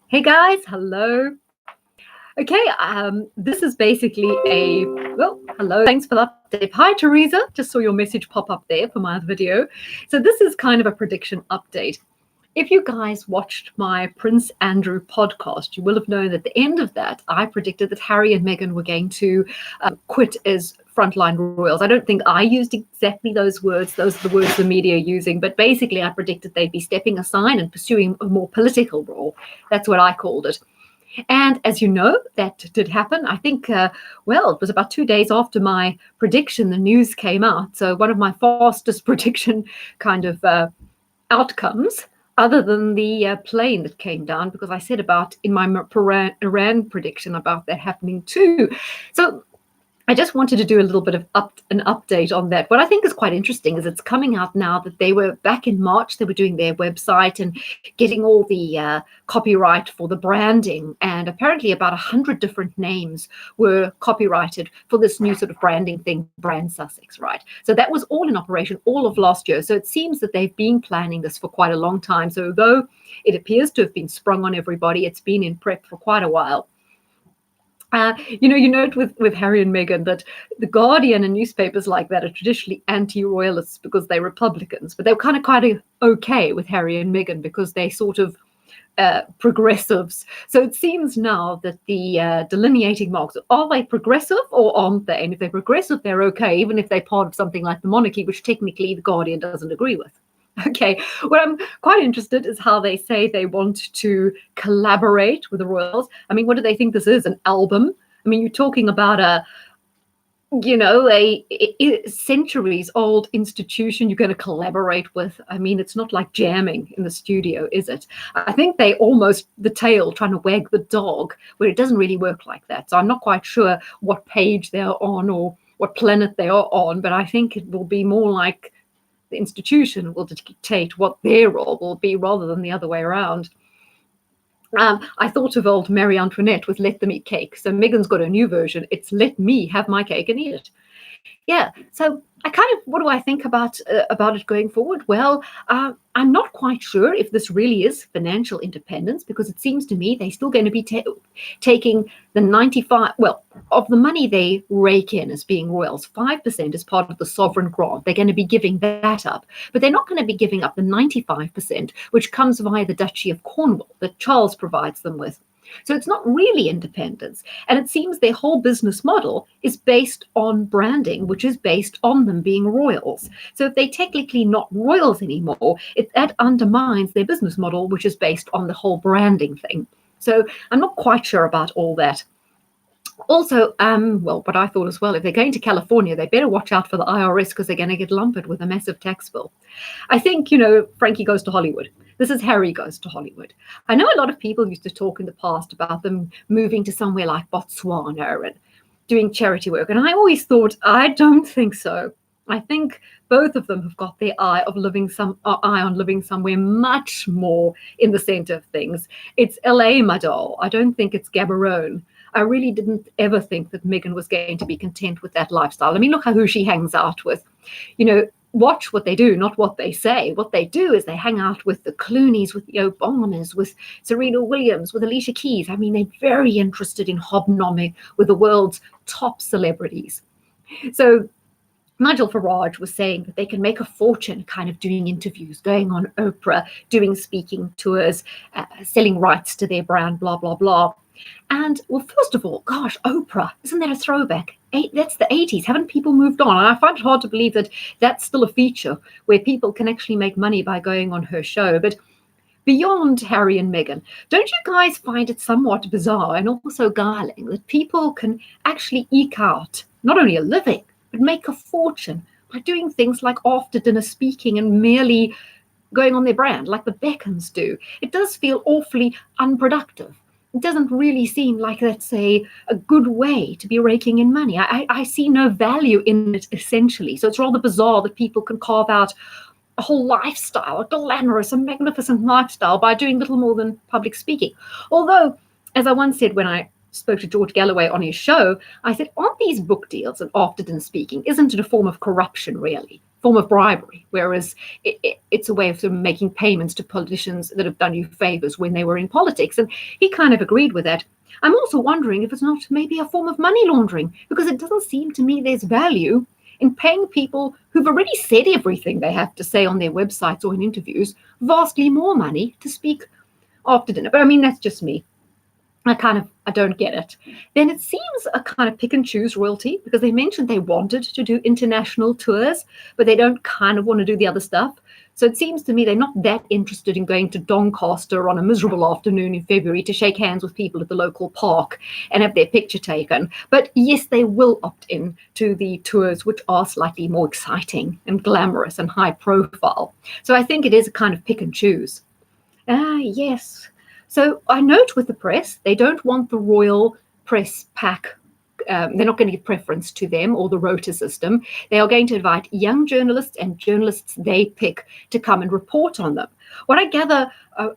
Hey guys, hello. Okay, this is basically hello. Thanks for the update. Hi, Teresa. Just saw your message pop up there for my other video. So this is kind of a prediction update. If you guys watched my Prince Andrew podcast, you will have known at the end of that, I predicted that Harry and Meghan were going to quit as frontline royals. I don't think I used exactly those words. Those are the words the media are using. But basically, I predicted they'd be stepping aside and pursuing a more political role. That's what I called it. And as you know, that did happen. I think, it was about 2 days after my prediction, the news came out. So one of my fastest prediction kind of outcomes, other than the plane that came down, because I said about in my Iran prediction about that happening too. So I just wanted to do a little bit of an update on that. What I think is quite interesting is it's coming out now that they were back in March, they were doing their website and getting all the copyright for the branding. And apparently about 100 different names were copyrighted for this new sort of branding thing, Brand Sussex, right? So that was all in operation all of last year. So it seems that they've been planning this for quite a long time. So though it appears to have been sprung on everybody, it's been in prep for quite a while. You note with Harry and Meghan that the Guardian and newspapers like that are traditionally anti-royalists because they're Republicans, but they're kind of okay with Harry and Meghan because they sort of progressives. So it seems now that the delineating marks, are they progressive or aren't they? And if they're progressive, they're okay, even if they're part of something like the monarchy, which technically the Guardian doesn't agree with. Okay, what I'm quite interested is how they say they want to collaborate with the royals. I mean, what do they think this is, an album? I mean, you're talking about a centuries old institution you're going to collaborate with. I mean, it's not like jamming in the studio, is it? I think they almost the tail trying to wag the dog, where it doesn't really work like that. So I'm not quite sure what page they're on or what planet they are on, but I think it will be more like the institution will dictate what their role will be rather than the other way around. I thought of old Marie Antoinette with Let Them Eat Cake. So Meghan's got a new version. It's Let Me Have My Cake and Eat It. Yeah, so what do I think about it going forward? Well, I'm not quite sure if this really is financial independence, because it seems to me they're still going to be taking the 95, of the money they rake in as being royals, 5% is part of the sovereign grant. They're going to be giving that up, but they're not going to be giving up the 95%, which comes via the Duchy of Cornwall that Charles provides them with. So it's not really independence. And it seems their whole business model is based on branding, which is based on them being royals. So if they're technically not royals anymore, that undermines their business model, which is based on the whole branding thing. So I'm not quite sure about all that. Also, what I thought as well, if they're going to California, they better watch out for the IRS, because they're going to get lumped with a massive tax bill. I think, Frankie Goes to Hollywood. This is Harry Goes to Hollywood. I know a lot of people used to talk in the past about them moving to somewhere like Botswana and doing charity work. And I always thought, I don't think so. I think both of them have got their eye on living somewhere much more in the center of things. It's LA, my doll. I don't think it's Gaborone. I really didn't ever think that Meghan was going to be content with that lifestyle. I mean, look who she hangs out with. Watch what they do, not what they say. What they do is they hang out with the Clooneys, with the Obamas, with Serena Williams, with Alicia Keys. I mean, they're very interested in hobnobbing with the world's top celebrities. So Nigel Farage was saying that they can make a fortune kind of doing interviews, going on Oprah, doing speaking tours, selling rights to their brand, blah, blah, blah. And, well, first of all, gosh, Oprah, isn't that a throwback? That's the 80s. Haven't people moved on? And I find it hard to believe that that's still a feature where people can actually make money by going on her show. But beyond Harry and Meghan, don't you guys find it somewhat bizarre and also garling that people can actually eke out not only a living, but make a fortune by doing things like after dinner speaking and merely going on their brand like the Beckons do? It does feel awfully unproductive. It doesn't really seem like that's a good way to be raking in money. I see no value in it, essentially. So it's rather bizarre that people can carve out a whole lifestyle, a glamorous and magnificent lifestyle, by doing little more than public speaking. Although, as I once said when I spoke to George Galloway on his show, I said, aren't these book deals and after dinner speaking, isn't it a form of corruption, really? form of bribery, whereas it's a way of sort of making payments to politicians that have done you favors when they were in politics. And he kind of agreed with that. I'm also wondering if it's not maybe a form of money laundering, because it doesn't seem to me there's value in paying people who've already said everything they have to say on their websites or in interviews vastly more money to speak after dinner. But I mean, that's just me. I don't get it. Then it seems a kind of pick and choose royalty, because they mentioned they wanted to do international tours, but they don't kind of want to do the other stuff. So it seems to me they're not that interested in going to Doncaster on a miserable afternoon in February to shake hands with people at the local park and have their picture taken. But yes, they will opt in to the tours, which are slightly more exciting and glamorous and high profile. So I think it is a kind of pick and choose. Yes. So I note with the press, they don't want the royal press pack. They're not going to give preference to them or the rota system. They are going to invite young journalists and journalists they pick to come and report on them. What I gather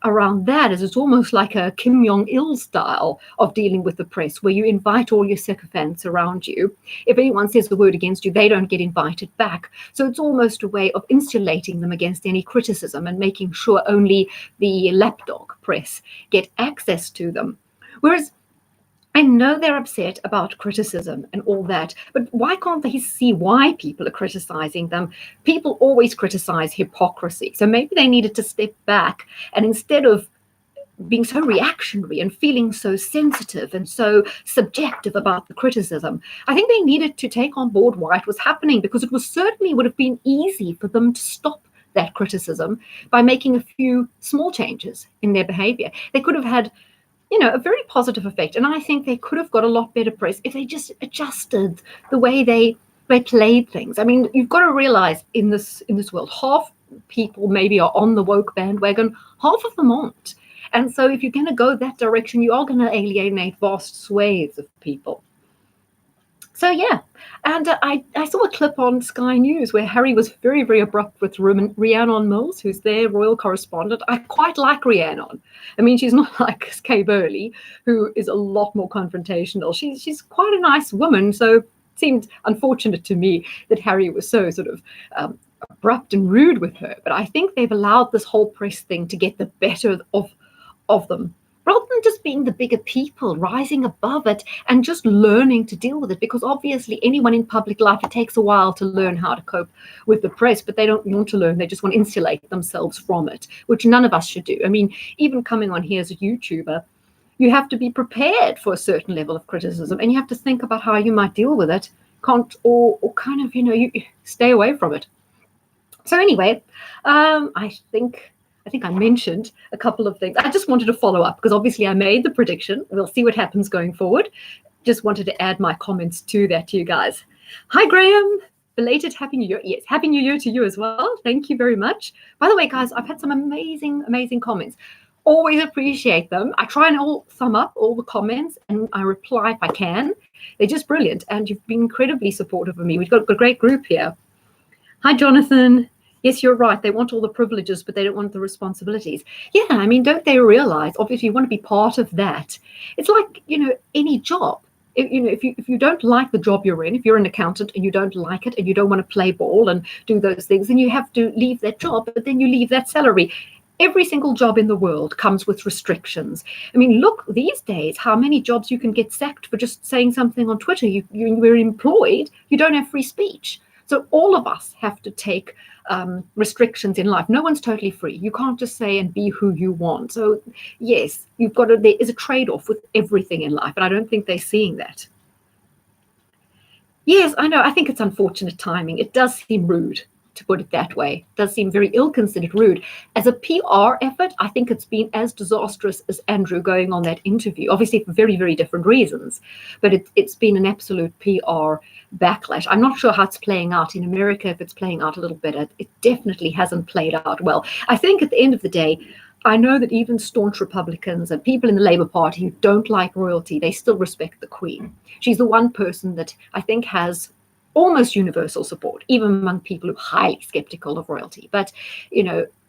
around that is it's almost like a Kim Jong-il style of dealing with the press, where you invite all your sycophants around you. If anyone says the word against you, they don't get invited back. So it's almost a way of insulating them against any criticism and making sure only the lapdog press get access to them. Whereas I know they're upset about criticism and all that, but why can't they see why people are criticizing them? People always criticize hypocrisy. So maybe they needed to step back, and instead of being so reactionary and feeling so sensitive and so subjective about the criticism, I think they needed to take on board why it was happening, because it certainly would have been easy for them to stop that criticism by making a few small changes in their behavior. They could have had a very positive effect. And I think they could have got a lot better press if they just adjusted the way they played things. I mean, you've got to realize in this world, half people maybe are on the woke bandwagon, half of them aren't. And so if you're going to go that direction, you are going to alienate vast swathes of people. So yeah, and I saw a clip on Sky News where Harry was very, very abrupt with Rhiannon Mills, who's their royal correspondent. I quite like Rhiannon. I mean, she's not like Kay Burley, who is a lot more confrontational. She's quite a nice woman, so it seemed unfortunate to me that Harry was so sort of abrupt and rude with her. But I think they've allowed this whole press thing to get the better of them, rather than just being the bigger people, rising above it and just learning to deal with it. Because obviously anyone in public life, it takes a while to learn how to cope with the press, but they don't want to learn. They just want to insulate themselves from it, which none of us should do. I mean, even coming on here as a YouTuber, you have to be prepared for a certain level of criticism, and you have to think about how you might deal with it, or kind of, you stay away from it. So anyway, I think I mentioned a couple of things. I just wanted to follow up because obviously I made the prediction. We'll see what happens going forward. Just wanted to add my comments to that to you guys. Hi, Graham. Belated Happy New Year. Yes, Happy New Year to you as well. Thank you very much. By the way, guys, I've had some amazing, amazing comments. Always appreciate them. I try and sum up all the comments and I reply if I can. They're just brilliant. And you've been incredibly supportive of me. We've got a great group here. Hi, Jonathan. Yes, you're right. They want all the privileges, but they don't want the responsibilities. Yeah, I mean, don't they realize, obviously, you want to be part of that. It's like, any job. If you don't like the job you're in, if you're an accountant and you don't like it and you don't want to play ball and do those things, then you have to leave that job, but then you leave that salary. Every single job in the world comes with restrictions. I mean, look, these days, how many jobs you can get sacked for just saying something on Twitter. You're employed, you don't have free speech. So all of us have to take restrictions in life. No one's totally free. You can't just say and be who you want. So yes, there is a trade-off with everything in life, and I don't think they're seeing that. Yes, I know. I think it's unfortunate timing. It does seem rude, to put it that way. It does seem very ill-considered rude. As a PR effort, I think it's been as disastrous as Andrew going on that interview, obviously for very, very different reasons. But it's been an absolute PR backlash. I'm not sure how it's playing out in America, if it's playing out a little better. It definitely hasn't played out well. I think at the end of the day, I know that even staunch Republicans and people in the Labour Party who don't like royalty, they still respect the Queen. She's the one person that I think has almost universal support, even among people who are highly skeptical of royalty. But,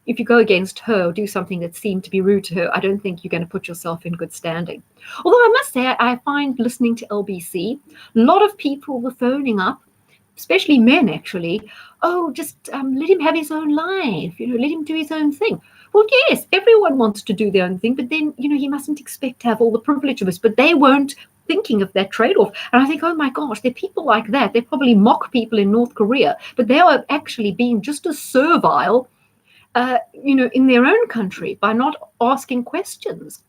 if you go against her or do something that seemed to be rude to her, I don't think you're going to put yourself in good standing. Although I must say, I find listening to LBC, a lot of people were phoning up especially men actually, oh, just let him have his own life, let him do his own thing. Well, yes, everyone wants to do their own thing, but then, he mustn't expect to have all the privileges, but they weren't thinking of that trade-off. And I think, oh my gosh, there are people like that. They probably mock people in North Korea, but they are actually being just as servile, in their own country by not asking questions.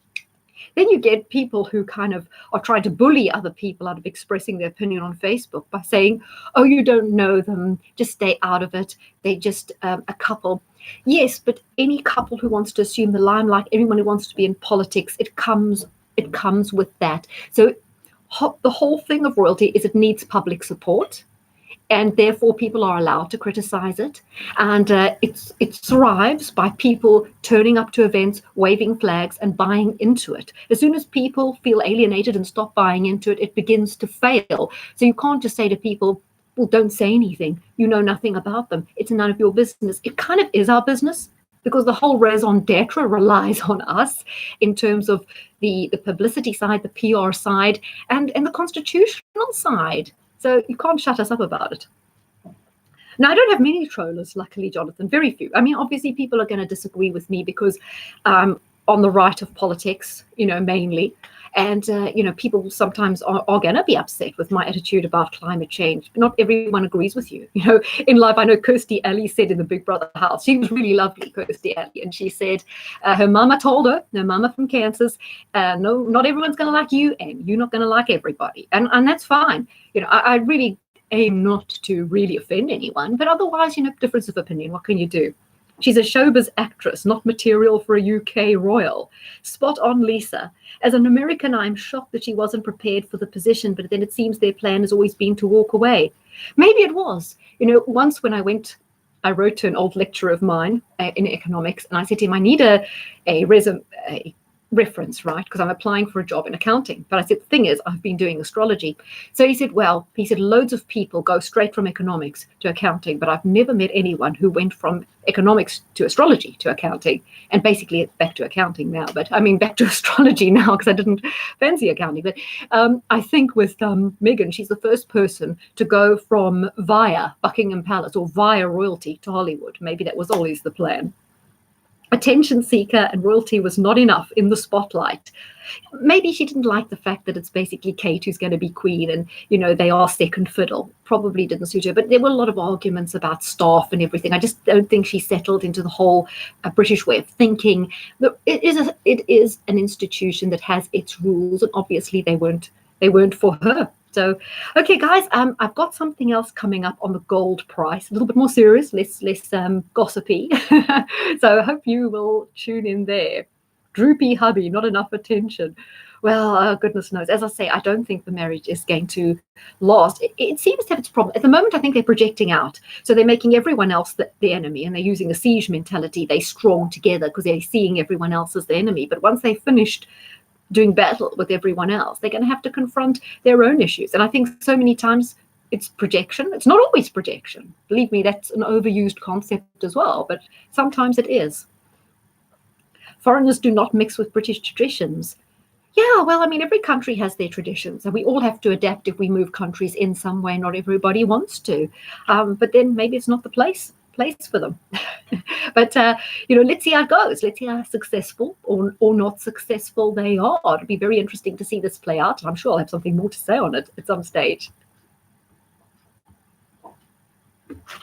Then you get people who kind of are trying to bully other people out of expressing their opinion on Facebook by saying, oh, you don't know them, just stay out of it. They're just a couple. Yes, but any couple who wants to assume the limelight, anyone who wants to be in politics, it comes with that. So the whole thing of royalty is it needs public support, and therefore people are allowed to criticize it. And it thrives by people turning up to events, waving flags, and buying into it. As soon as people feel alienated and stop buying into it, it begins to fail. So you can't just say to people, well, don't say anything. You know nothing about them. It's none of your business. It kind of is our business, because the whole raison d'etre relies on us in terms of the publicity side, the PR side, and the constitutional side. So you can't shut us up about it. Now, I don't have many trollers, luckily, Jonathan, very few. I mean, obviously, people are going to disagree with me because on the right of politics, mainly. And, people sometimes are going to be upset with my attitude about climate change. Not everyone agrees with you. In life, I know Kirstie Alley said in the Big Brother house, she was really lovely, Kirstie Alley, and she said her mama told her, her mama from Kansas, no, not everyone's going to like you, and you're not going to like everybody. And that's fine. I really aim not to really offend anyone, but otherwise, difference of opinion, what can you do? She's a showbiz actress, not material for a UK royal. Spot on, Lisa. As an American, I'm shocked that she wasn't prepared for the position, but then it seems their plan has always been to walk away. Maybe it was. Once when I wrote to an old lecturer of mine in economics, and I said to him, I need a reference, right? Because I'm applying for a job in accounting. But I said, the thing is, I've been doing astrology. So he said, loads of people go straight from economics to accounting, but I've never met anyone who went from economics to astrology to accounting, and basically it's back to accounting now. But I mean, back to astrology now, because I didn't fancy accounting. But I think with Meghan, she's the first person to go from via Buckingham Palace or via royalty to Hollywood. Maybe that was always the plan. Attention seeker, and royalty was not enough in the spotlight. Maybe she didn't like the fact that it's basically Kate who's going to be queen, and they are second fiddle. Probably didn't suit her, but there were a lot of arguments about staff and everything. I just don't think she settled into the whole British way of thinking. It is an institution that has its rules, and obviously they weren't for her. So, okay, guys, I've got something else coming up on the gold price, a little bit more serious, less gossipy. So I hope you will tune in there. Droopy hubby, not enough attention. Well, goodness knows. As I say, I don't think the marriage is going to last. It seems to have its problem. At the moment, I think they're projecting out. So they're making everyone else the enemy, and they're using a siege mentality. They're strong together because they're seeing everyone else as the enemy. But once they've finished doing battle with everyone else, they're going to have to confront their own issues. And I think so many times it's projection. It's not always projection. Believe me, that's an overused concept as well, but sometimes it is. Foreigners do not mix with British traditions. Yeah, well, I mean, every country has their traditions, and we all have to adapt if we move countries in some way. Not everybody wants to, but then maybe it's not the place for them. But let's see how it goes. Let's see how successful or not successful they are. It'll be very interesting to see this play out, and I'm sure I'll have something more to say on it at some stage.